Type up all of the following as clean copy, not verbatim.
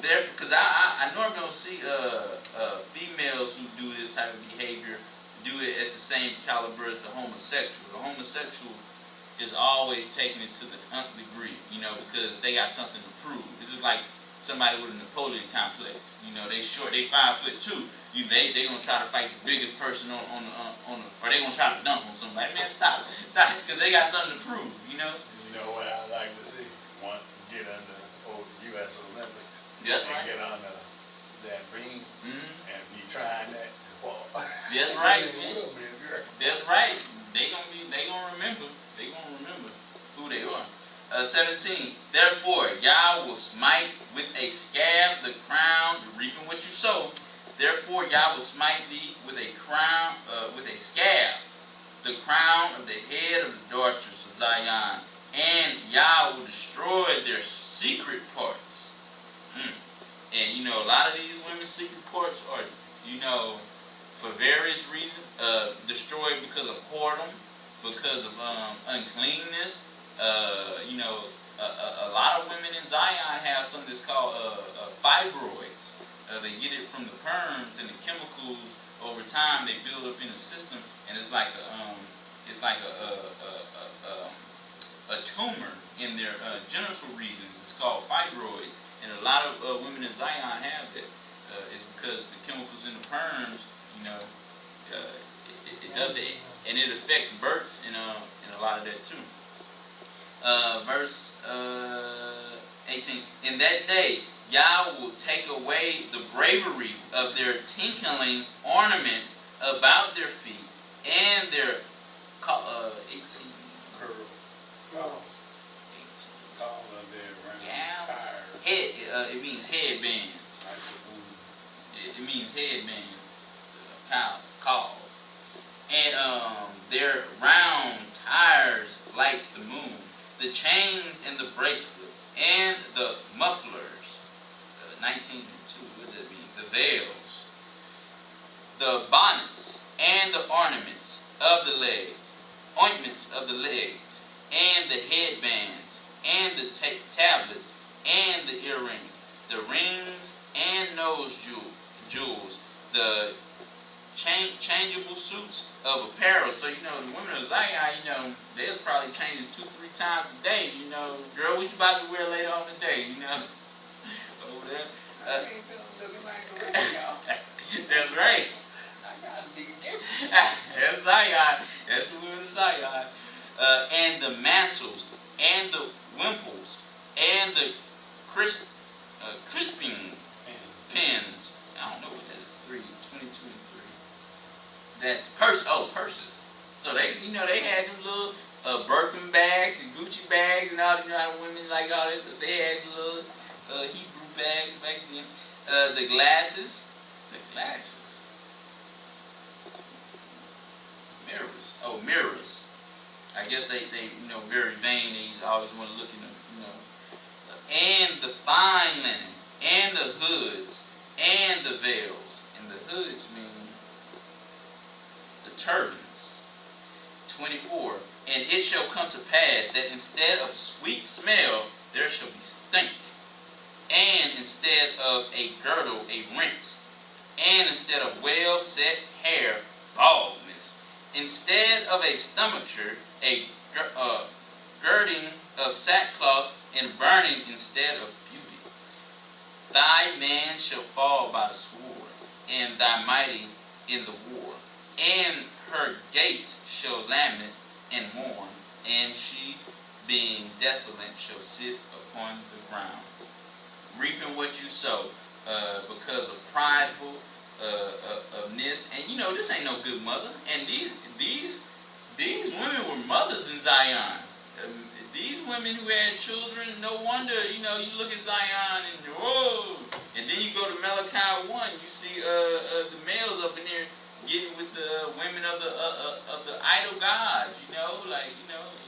there, because I normally don't see females who do this type of behavior do it at the same caliber as the homosexual. The homosexual is always taking it to the nth degree, because they got something to prove. This is like somebody with a Napoleon complex. They short, they 5'2". They gonna try to fight the biggest person on or they gonna try to dunk on somebody. Man, stop, because they got something to prove. You know what I like to see? Want to get under U.S. Olympics. That's and right. Get under that ring and be trying that to fall. That's right, man. That's right. They gonna remember. They gonna remember who they are. 17. Therefore, Yah will smite with a scab the crown, reaping what you sow. Therefore, Yah will smite thee with a crown, with a scab, the crown of the head of the daughters of Zion, and Yah will destroy their secret parts. And a lot of these women's secret parts are, for various reasons, destroyed because of whoredom, because of uncleanness. A lot of women in Zion have something that's called fibroids. They get it from the perms and the chemicals. Over time, they build up in the system, and it's like a tumor in their genital regions. It's called fibroids, and a lot of women in Zion have that. It's because the chemicals in the perms, it does it, and it affects births and a lot of that too. Verse 18. In that day, Yah will take away the bravery of their tinkling ornaments about their feet and their 18 curl. 18 Call of their gals. Head. It means headbands. It means headbands. Calls. And their round tires like the moon. The chains and the bracelet and the mufflers. 19 and 2. What does that mean? The veils. The bonnets and the ornaments of the legs. Ointments of the legs. And the headbands. And the tablets. And the earrings. The rings and nose jewels. The changeable suits of apparel. So, the women of Zion, they was probably changing 2-3 times a day. Girl, what you about to wear later on today? Over there. I ain't looking like a radio. That's right. I gotta be different. That's Zion. That's the women of Zion. And the mantles, and the wimples, and the crisping pins. I don't know what that is. 22 and 3. That's purses. So they had them little Birkin bags and Gucci bags and all. How women like all this. They had little Hebrew bags back then. The glasses. Mirrors. I guess they very vain. They always want to look in them. And the fine linen, and the hoods, and the veils. And the hoods mean the turbans. 24. And it shall come to pass that instead of sweet smell, there shall be stink. And instead of a girdle, a rinse. And instead of well set hair, baldness. Instead of a stomacher, a girding of sackcloth, and burning instead of beauty. Thy man shall fall by the sword, and thy mighty in the war. And her gates shall lament and mourn, and she, being desolate, shall sit upon the ground. Reaping what you sow, because of pridefulness, and this ain't no good mother. And these women were mothers in Zion. These women who had children, no wonder, you look at Zion and whoa, and then you go to Malachi 1, you see the males up in there getting with the women of the idol gods,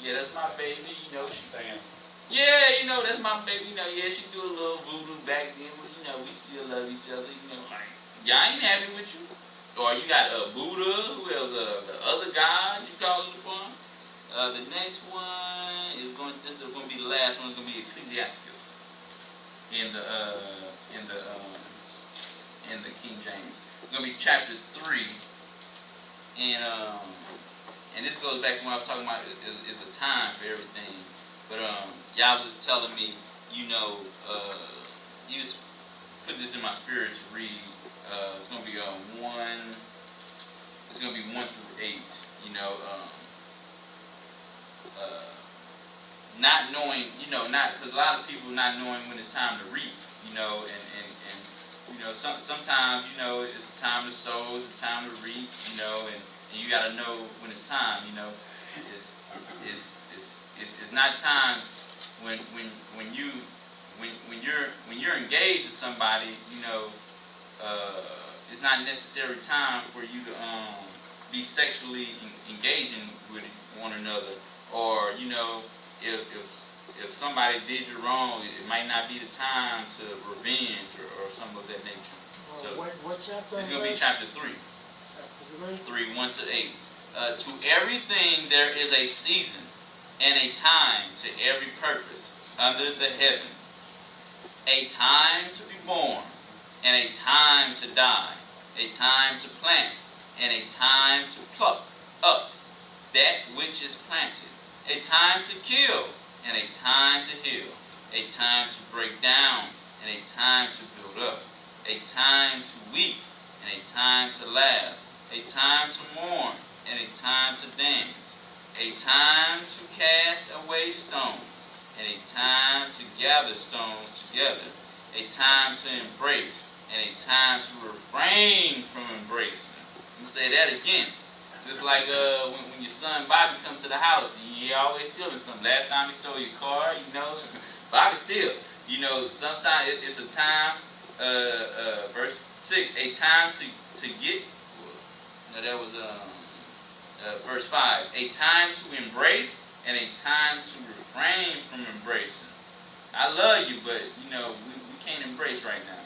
yeah, that's my baby, she's saying, yeah, that's my baby, yeah, she do a little voodoo back then, but we still love each other, y'all ain't happy with you. Or you got Buddha, who else, the other gods you call it upon. The next one is this is going to be the last one. It's going to be Ecclesiastes. in the King James. It's gonna be chapter 3, and this goes back to what I was talking about. Is a time for everything. But y'all was telling me, you just put this in my spirit to read. It's gonna be 1. It's gonna be 1 through 8. Not knowing, not because a lot of people not knowing when it's time to reap, and sometimes it's a time to sow, it's a time to reap, and you got to know when it's time, it's not time when you're engaged with somebody, it's not necessary time for you to be sexually engaging with one another, or if somebody did you wrong, it might not be the time to revenge or something of that nature. So what chapter? It's going to be chapter 3. 3, 1 to 8. To everything there is a season and a time to every purpose under the heaven. A time to be born and a time to die. A time to plant and a time to pluck up that which is planted. A time to kill and a time to heal. A time to break down and a time to build up. A time to weep and a time to laugh. A time to mourn and a time to dance. A time to cast away stones and a time to gather stones together. A time to embrace and a time to refrain from embracing. I'm going to say that again. Just like when your son Bobby comes to the house, he always stealing something. Last time he stole your car, Bobby steal. Sometimes it's a time, verse 6, a time to get, that was verse 5, a time to embrace and a time to refrain from embracing. I love you, but, we can't embrace right now.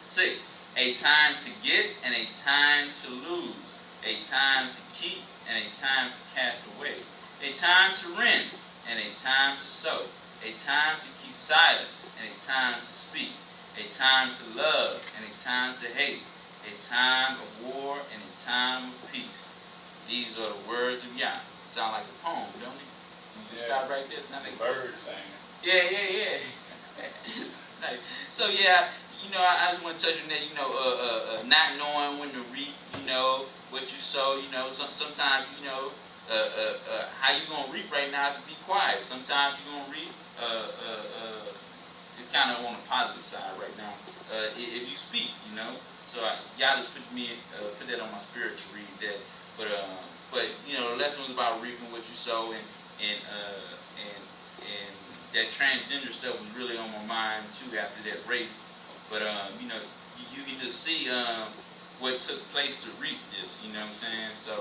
6, a time to get and a time to lose. A time to keep and a time to cast away. A time to rend and a time to sow. A time to keep silence and a time to speak. A time to love and a time to hate. A time of war and a time of peace. These are the words of Yah. Sound like a poem, don't it? You just stop right there. Birds singing. Yeah. So I just want to touch on that. Not knowing when to reap, what you sow. Sometimes how you gonna reap right now is to be quiet. Sometimes you gonna reap. It's kind of on the positive side right now. If you speak, So y'all just put that on my spirit to read that. But the lesson was about reaping what you sow, and that transgender stuff was really on my mind too after that race. But you can just see what took place to reap this. You know what I'm saying? So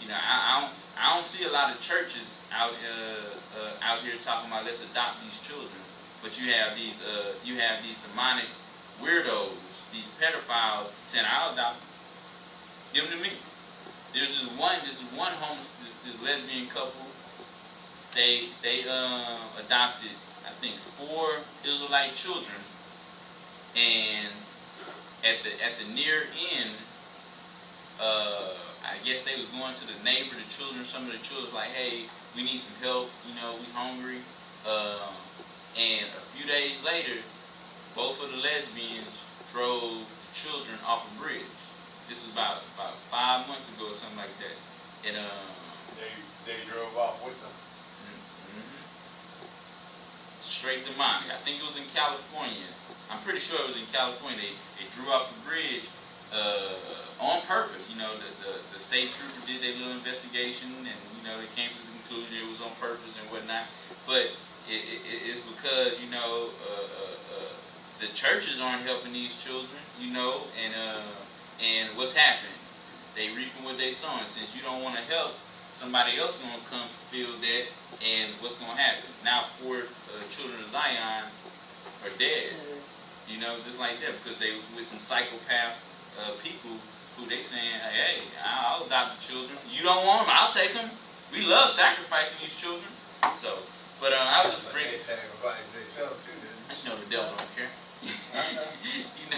I don't see a lot of churches out here talking about let's adopt these children. But you have these demonic weirdos, these pedophiles saying I'll adopt them. Give them to me. There's this one this lesbian couple. They adopted, I think, 4 Israelite children, and at the near end, I guess they was going to the neighbor, the children. Some of the children was like, hey, we need some help. We hungry. And a few days later, both of the lesbians drove the children off a bridge. This was about 5 months ago or something like that. And they drove off with them. Straight demonic. I think it was in California. I'm pretty sure it was in California. They drew off the bridge on purpose. The state trooper did their little investigation, and they came to the conclusion it was on purpose and whatnot. But it's because the churches aren't helping these children. And what's happening? They reaping what they sowing. Since you don't want to help, somebody else going to come fulfill that, and what's going to happen? Now 4 children of Zion are dead, just like that, because they was with some psychopath people who they saying, hey, I'll adopt the children. You don't want them, I'll take them. We love sacrificing these children. So, but I was just bringing. They sacrifice themselves too, didn't they? The devil don't care. You know,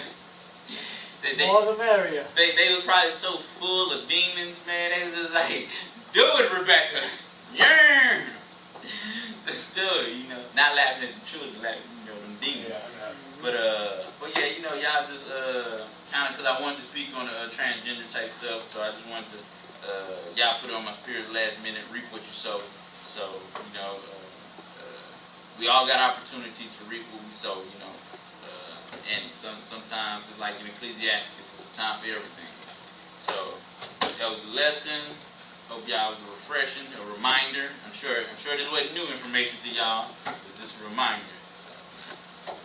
More the merrier. they was probably so full of demons, man. They was just like, do it, Rebecca. Yeah. Just do it, you know. Not laughing at the children, like, you know, them demons. Yeah. But yeah, you know, y'all just kind of, because I wanted to speak on transgender type stuff, so I just wanted to y'all put it on my spirit last minute, reap what you sow. So, you know, we all got opportunity to reap what we sow, you know. And sometimes it's like in Ecclesiastes, it's a time for everything. So that was a lesson. Hope y'all was refreshing, a reminder. I'm sure this wasn't new information to y'all, but just a reminder. So,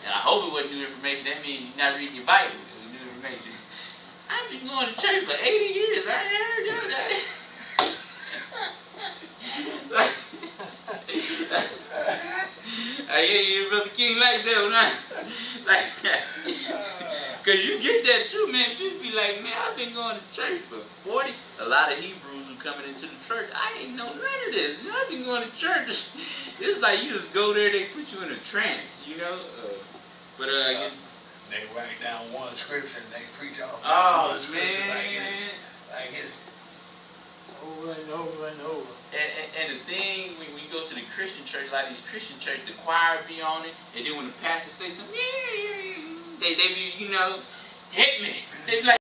and I hope it wasn't new information. That means you're not reading your Bible. It was new information. I've been going to church for 80 years. I ain't heard y'all that. Yeah, Brother King like that, right? Like, cause you get that too, man. People be like, man, I've been going to church for 40. A lot of Hebrews who coming into the church, I ain't know none of this. I've been going to church. It's like you just go there, they put you in a trance, you know. They write down one scripture and they preach off. Oh one man, like it's Over and over and over. And the thing, when you go to the Christian church, like these Christian church, the choir be on it, and then when the pastor say something, they be, you know, hit me. They be like,